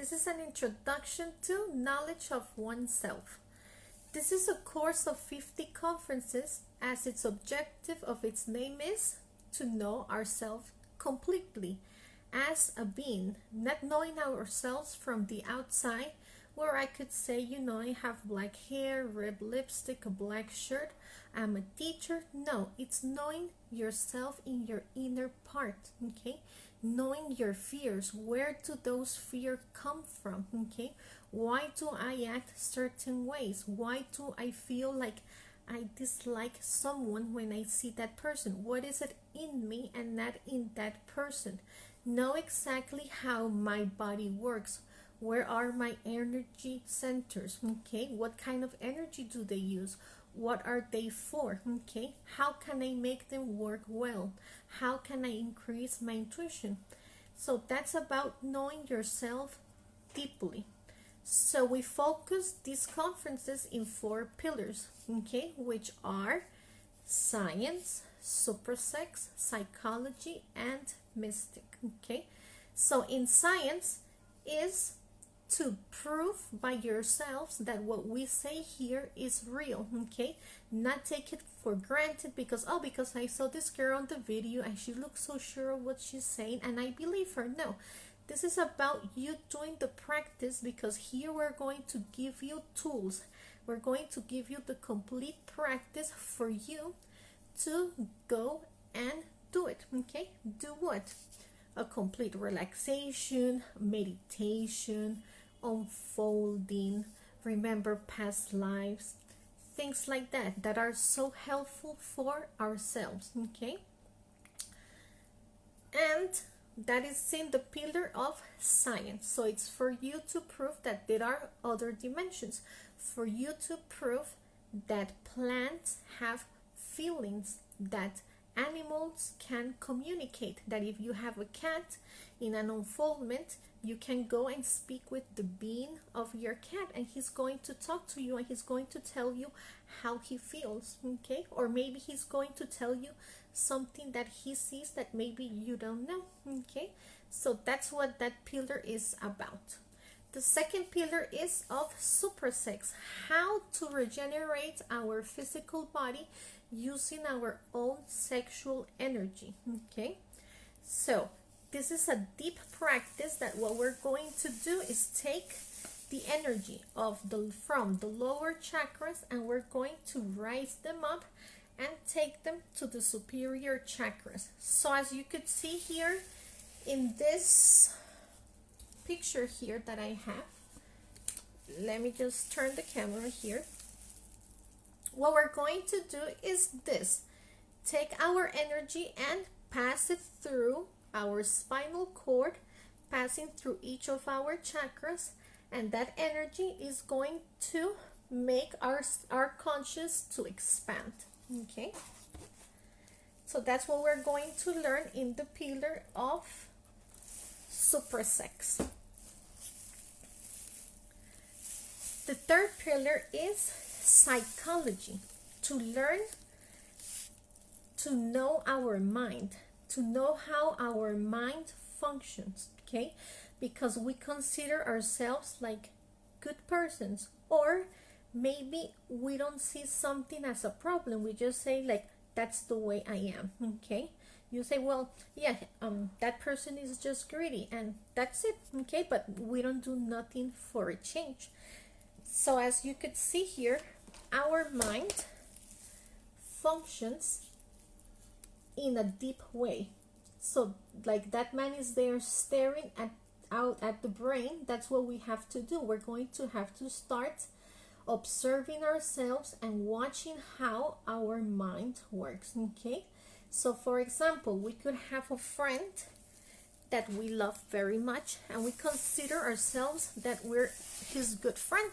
This is an introduction to knowledge of oneself. This is a course of 50 conferences as its objective of its name is to know ourselves completely as a being, not knowing ourselves from the outside, where I could say, I have black hair, red lipstick, a black shirt, I'm a teacher. No, it's knowing yourself in your inner part, okay? Knowing your fears, where do those fears come from, okay? Why do I act certain ways? Why do I feel like I dislike someone when I see that person? What is it in me and not in that person? Know exactly how my body works. Where are my energy centers? Okay, what kind of energy do they use? What are they for? Okay, how can I make them work well? How can I increase my intuition? So that's about knowing yourself deeply. So we focus these conferences in 4 pillars, okay, which are science, supersex, psychology, and mystic. Okay, so in science is to prove by yourselves that what we say here is real, okay? Not take it for granted because I saw this girl on the video and she looks so sure of what she's saying and I believe her. No, this is about you doing the practice, because here we're going to give you tools. We're going to give you the complete practice for you to go and do it, okay? Do what? A complete relaxation, meditation, unfolding, remember past lives, things like that are so helpful for ourselves, okay? And that is in the pillar of science. So it's for you to prove that there are other dimensions, for you to prove that plants have feelings, that animals can communicate, that if you have a cat in an unfoldment, you can go and speak with the being of your cat and he's going to talk to you and he's going to tell you how he feels, okay? Or maybe he's going to tell you something that he sees that maybe you don't know, okay? So that's what that pillar is about. The second pillar is of supersex, how to regenerate our physical body using our own sexual energy, okay? So this is a deep practice that what we're going to do is take the energy of from the lower chakras and we're going to rise them up and take them to the superior chakras. So as you could see here in this picture here that I have, let me just turn the camera here. What we're going to do is this: take our energy and pass it through our spinal cord, passing through each of our chakras, and that energy is going to make our conscious to expand, okay? So that's what we're going to learn in the pillar of supersex. The third pillar is psychology, to learn to know our mind, to know how our mind functions, okay? Because we consider ourselves like good persons, or maybe we don't see something as a problem. We just say like, that's the way I am, okay? You say, well, yeah, that person is just greedy and that's it, okay? But we don't do nothing for a change. So as you could see here, our mind functions in a deep way. So like that man is there staring out at the brain. That's what we have to do. We're going to have to start observing ourselves and watching how our mind works, okay? So for example, we could have a friend that we love very much and we consider ourselves that we're his good friend,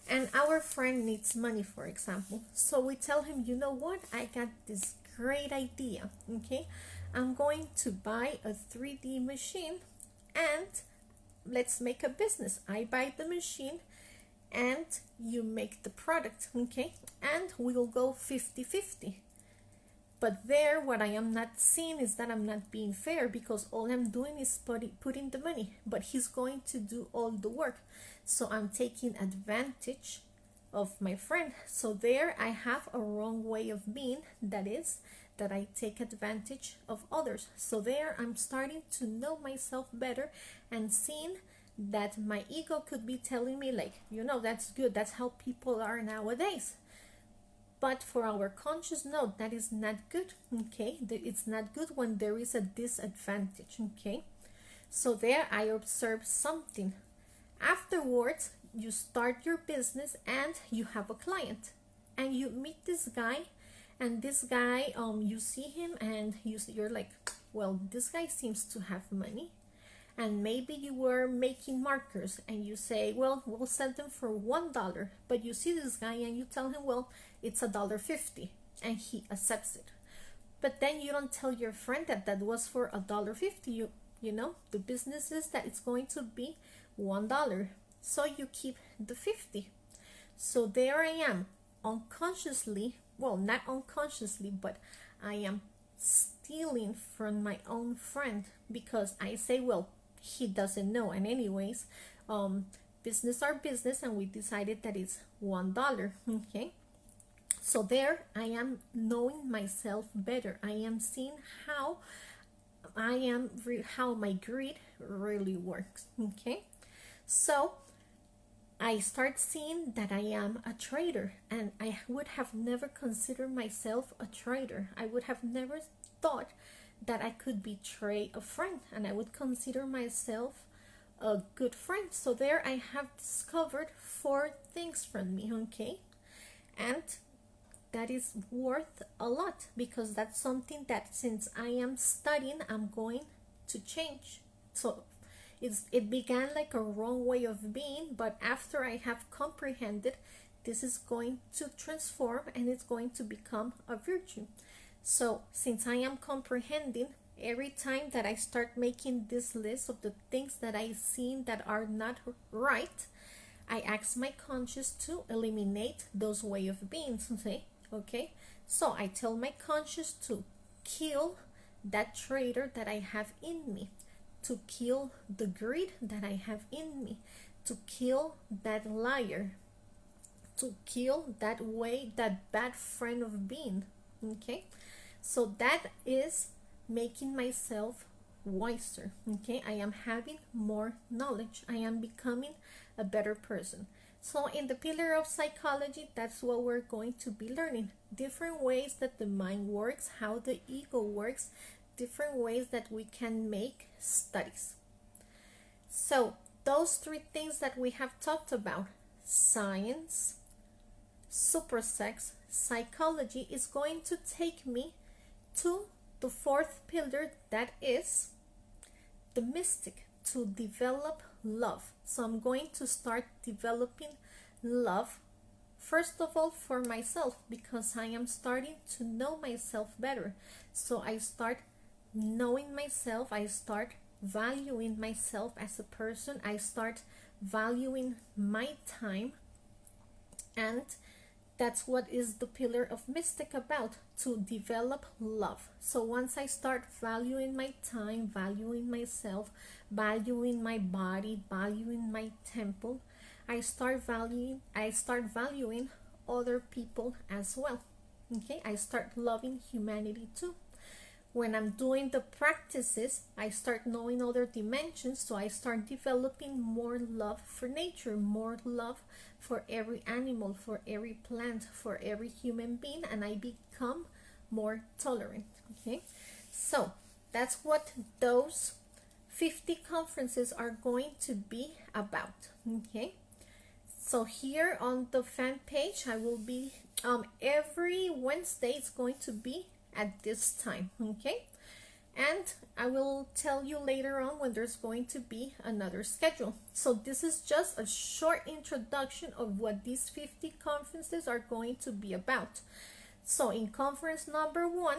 and our friend needs money, for example. So we tell him, you know what, I got this great idea, okay? I'm going to buy a 3D machine and let's make a business. I buy the machine and you make the product, okay? And we'll go 50-50. But there, what I am not seeing is that I'm not being fair, because all I'm doing is putting the money, but he's going to do all the work. So I'm taking advantage of my friend. So there I have a wrong way of being, that is that I take advantage of others. So there I'm starting to know myself better and seeing that my ego could be telling me, like, that's good, that's how people are nowadays. But for our conscious, no, that is not good. Okay, it's not good when there is a disadvantage. Okay, so there I observe something. Afterwards, you start your business and you have a client, and you meet this guy, and this guy, you see him and you're like, well, this guy seems to have money. And maybe you were making markers and you say, well, we'll sell them for $1. But you see this guy and you tell him, well, it's $1.50, and he accepts it. But then you don't tell your friend that that was for $1.50. The business is that it's going to be $1. So you keep the 50. So there I am, unconsciously, well, not unconsciously, but I am stealing from my own friend, because I say, well, he doesn't know. And anyways, business are business, and we decided that it's $1. Okay, so there I am knowing myself better. I am seeing how how my greed really works. Okay, so I start seeing that I am a trader, and I would have never considered myself a trader. I would have never thought that I could betray a friend, and I would consider myself a good friend. So there I have discovered 4 things from me. Okay, and that is worth a lot, because that's something that, since I am studying, I'm going to change. So it began like a wrong way of being, but after I have comprehended, this is going to transform and it's going to become a virtue. So since I am comprehending, every time that I start making this list of the things that I see that are not right, I ask my conscious to eliminate those way of being. Okay, so I tell my conscious to kill that traitor that I have in me, to kill the greed that I have in me, to kill that liar, to kill that bad friend of being. Okay, so that is making myself wiser. Okay, I am having more knowledge, I am becoming a better person. So in the pillar of psychology, that's what we're going to be learning: different ways that the mind works, how the ego works, different ways that we can make studies. So those 3 things that we have talked about, science, supersex, psychology, is going to take me to the 4th pillar, that is the mystic, to develop love. So I'm going to start developing love, first of all for myself, because I am starting to know myself better. So I start knowing myself, I start valuing myself as a person, I start valuing my time, and that's what is the pillar of mystic about, to develop love. So once I start valuing my time, valuing myself, valuing my body, valuing my temple, I start valuing other people as well. Okay, I start loving humanity too. When I'm doing the practices, I start knowing other dimensions, so I start developing more love for nature, more love for every animal, for every plant, for every human being, and I become more tolerant. Okay, so that's what those 50 conferences are going to be about. Okay, so here on the fan page, I will be every Wednesday. It's going to be at this time. Okay, and I will tell you later on when there's going to be another schedule. So this is just a short introduction of what these 50 conferences are going to be about. So in conference number 1,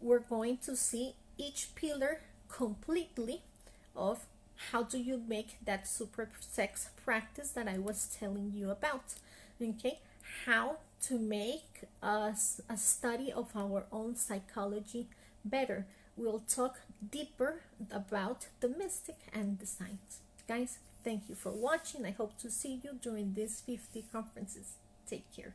we're going to see each pillar completely of how do you make that super sex practice that I was telling you about. Okay, how to make us a study of our own psychology better. We'll talk deeper about the mystic and the science. Guys, thank you for watching. I hope to see you during these 50 conferences. Take care.